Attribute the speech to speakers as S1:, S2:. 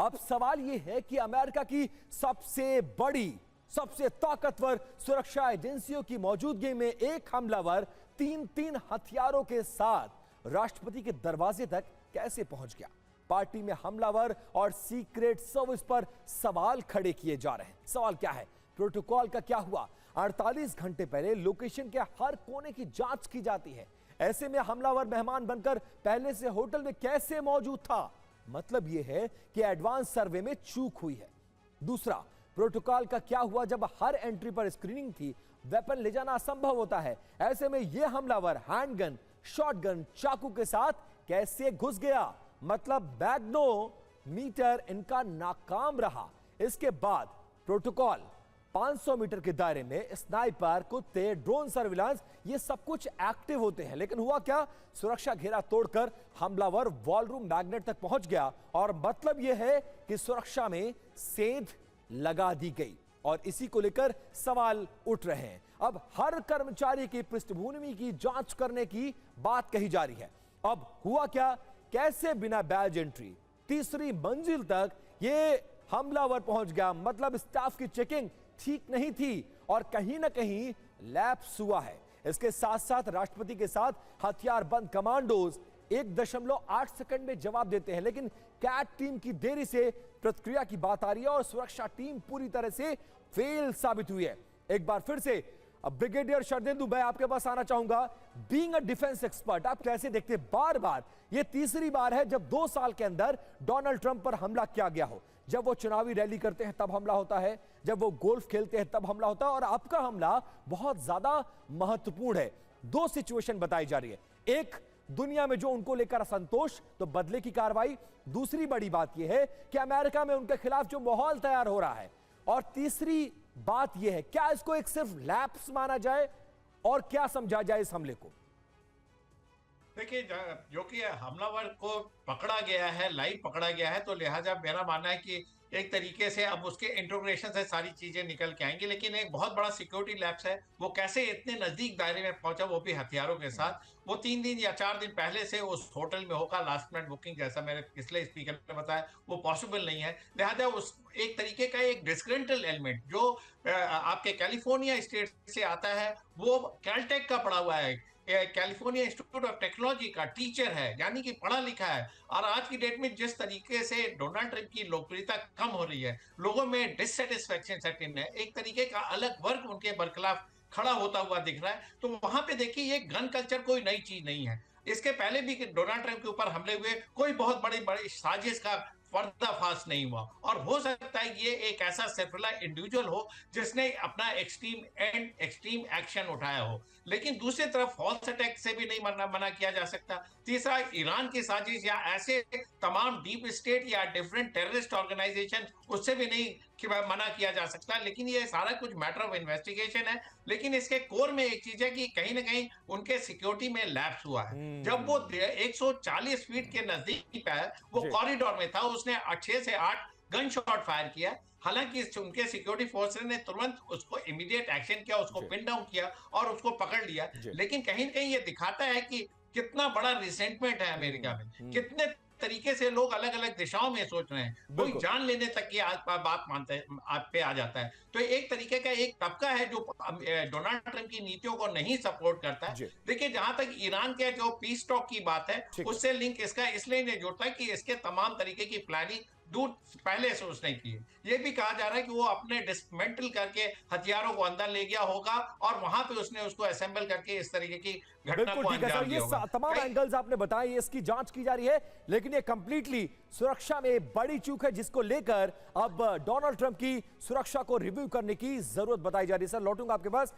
S1: अब सवाल यह है कि अमेरिका की सबसे बड़ी, सबसे ताकतवर सुरक्षा एजेंसियों की मौजूदगी में एक हमलावर तीन हथियारों के साथ राष्ट्रपति के दरवाजे तक कैसे पहुंच गया। पार्टी में हमलावर और सीक्रेट सर्विस पर सवाल खड़े किए जा रहे हैं। सवाल क्या है, प्रोटोकॉल का क्या हुआ? 48 घंटे पहले लोकेशन के हर कोने की जांच की जाती है। ऐसे में हमलावर मेहमान बनकर पहले से होटल में कैसे मौजूद था? मतलब यह है कि एडवांस सर्वे में चूक हुई है। दूसरा, प्रोटोकॉल का क्या हुआ जब हर एंट्री पर स्क्रीनिंग थी? वेपन ले जाना असंभव होता है। ऐसे में यह हमलावर हैंडगन, शॉटगन, चाकू के साथ कैसे घुस गया? मतलब मैग्नोमीटर इनका नाकाम रहा। इसके बाद प्रोटोकॉल 500 मीटर के दायरे में स्नाइपर, कुत्ते, ड्रोन सर्विलांस, ये सब कुछ एक्टिव होते हैं। लेकिन हुआ क्या? सुरक्षा घेरा तोड़कर हमलावर वॉलरूम मैग्नेट तक पहुंच गया और मतलब यह है कि सुरक्षा में सेंध लगा दी गई और इसी को लेकर सवाल उठ रहे हैं। अब हर कर्मचारी की पृष्ठभूमि की जांच करने की बात कही जा रही है। अब हुआ क्या? कैसे बिना बैज एंट्री तीसरी मंजिल तक ये हमलावर पहुंच गया? मतलब स्टाफ की चेकिंग ठीक नहीं थी और कहीं ना कहीं लैप्स हुआ है। इसके साथ साथ राष्ट्रपति के साथ हथियारबंद कमांडोज 1.8 सेकंड में जवाब देते हैं, लेकिन कैट टीम की देरी से प्रतिक्रिया की बात आ रही है और सुरक्षा टीम पूरी तरह से फेल साबित हुई है। एक बार फिर से ब्रिगेडियर शरदेंदु, मैं आपके पास आना चाहूंगा। बीइंग अ डिफेंस एक्सपर्ट, आप कैसे देखते हैं? बार बार ये तीसरी बार है जब 2 साल के अंदर डोनाल्ड ट्रंप पर हमला किया गया हो। जब वो चुनावी रैली करते हैं तब हमला होता है, जब वो गोल्फ खेलते हैं तब हमला होता है, और आपका हमला बहुत ज्यादा महत्वपूर्ण है। 2 सिचुएशन बताई जा रही है। एक, दुनिया में जो उनको लेकर असंतोष, तो बदले की कार्रवाई। दूसरी बड़ी बात यह है कि अमेरिका में उनके खिलाफ जो माहौल तैयार हो रहा है। और तीसरी बात यह है, क्या इसको एक सिर्फ लैप्स माना जाए और क्या समझा जाए इस हमले को?
S2: देखिए, जो कि हमलावर को पकड़ा गया है, लाइव पकड़ा गया है, तो लिहाजा मेरा मानना है कि एक तरीके से अब उसके इंट्रोग्रेशन से सारी चीजें निकल के आएंगी। लेकिन एक बहुत बड़ा सिक्योरिटी लैप्स है। वो कैसे इतने नजदीक दायरे में पहुंचा, वो भी हथियारों के साथ? वो 3 दिन या 4 दिन पहले से उस होटल में होगा। लास्ट मिनट बुकिंग, जैसा मेरे पिछले स्पीकर ने बताया, वो पॉसिबल नहीं है। लिहाजा उस एक तरीके का एक डिस्क्रेंटल एलिमेंट जो आपके कैलिफोर्निया स्टेट से आता है, वो कैलटेक का पढ़ा हुआ है, कैलिफोर्निया इंस्टीट्यूट ऑफ टेक्नोलॉजी का टीचर है, यानी कि पढ़ा लिखा है। और आज की डेट में जिस तरीके से डोनाल्ड ट्रंप की लोकप्रियता कम हो रही है, लोगों में डिससेटिस्फैक्शन सेट इन है, एक तरीके का अलग वर्ग उनके बरखिलाफ खड़ा होता हुआ दिख रहा है। तो वहां पे देखिए, ये गन कल्चर कोई नई चीज नहीं है। इसके पहले भी डोनाल्ड ट्रंप के ऊपर हमले हुए, कोई बहुत बड़ी बड़ी साजिश का पर्दाफाश नहीं हुआ। और हो सकता है ये एक ऐसा सिर्फला इंडिविजुअल हो जिसने अपना एक्सट्रीम एक्शन उठाया हो। लेकिन दूसरी तरफ फॉल्स अटैक से भी नहीं मना किया जा सकता। तीसरा, ईरान की साजिश या ऐसे तमाम डीप स्टेट या डिफरेंट टेररिस्ट ऑर्गेनाइजेशन, उससे भी नहीं मना किया जा सकता। लेकिन ये सारा कुछ मैटर ऑफ इन्वेस्टिगेशन है। लेकिन इसके कोर में एक चीज है कि कहीं ना कहीं उनके सिक्योरिटी में लैप्स हुआ है। जब वो 140 फीट के नजदीक पे है, वो कॉरिडोर में था, उसने 6 से 8 गन शॉट फायर किया। हालांकि उनके सिक्योरिटी फोर्सेस ने तुरंत उसको इमीडिएट एक्शन किया, उसको पिन डाउन किया और उसको पकड़ लिया। लेकिन कहीं ना कहीं ये दिखाता है कि कितना बड़ा रिसेंटमेंट है अमेरिका में, कितने तरीके से लोग अलग अलग दिशाओं में सोच रहे हैं। कोई जान लेने तक की बात मानते हैं, आप पे आ जाता है। तो एक तरीके का एक तबका है जो डोनाल्ड ट्रंप की नीतियों को नहीं सपोर्ट करता है। देखिए, जहां तक ईरान के जो पीस टॉक की बात है, उससे लिंक इसका इसलिए नहीं जुड़ता है कि इसके तमाम तरीके की प्लानिंग दूर पहले से उसने की है। ये भी कहा जा रहा है कि वो अपने डिसमेंटल करके हथियारों को अंदर ले गया होगा और वहां पे उसने उसको असेंबल करके इस तरीके की घटना को अंजाम दिया होगा।
S1: ये तमाम एंगल्स आपने बताए, इसकी जांच की जा रही है, लेकिन ये कंप्लीटली सुरक्षा में बड़ी चूक है जिसको लेकर अब डोनाल्ड ट्रंप की सुरक्षा को रिव्यू करने की जरूरत बताई जा रही है। सर, लौटूंगा आपके पास।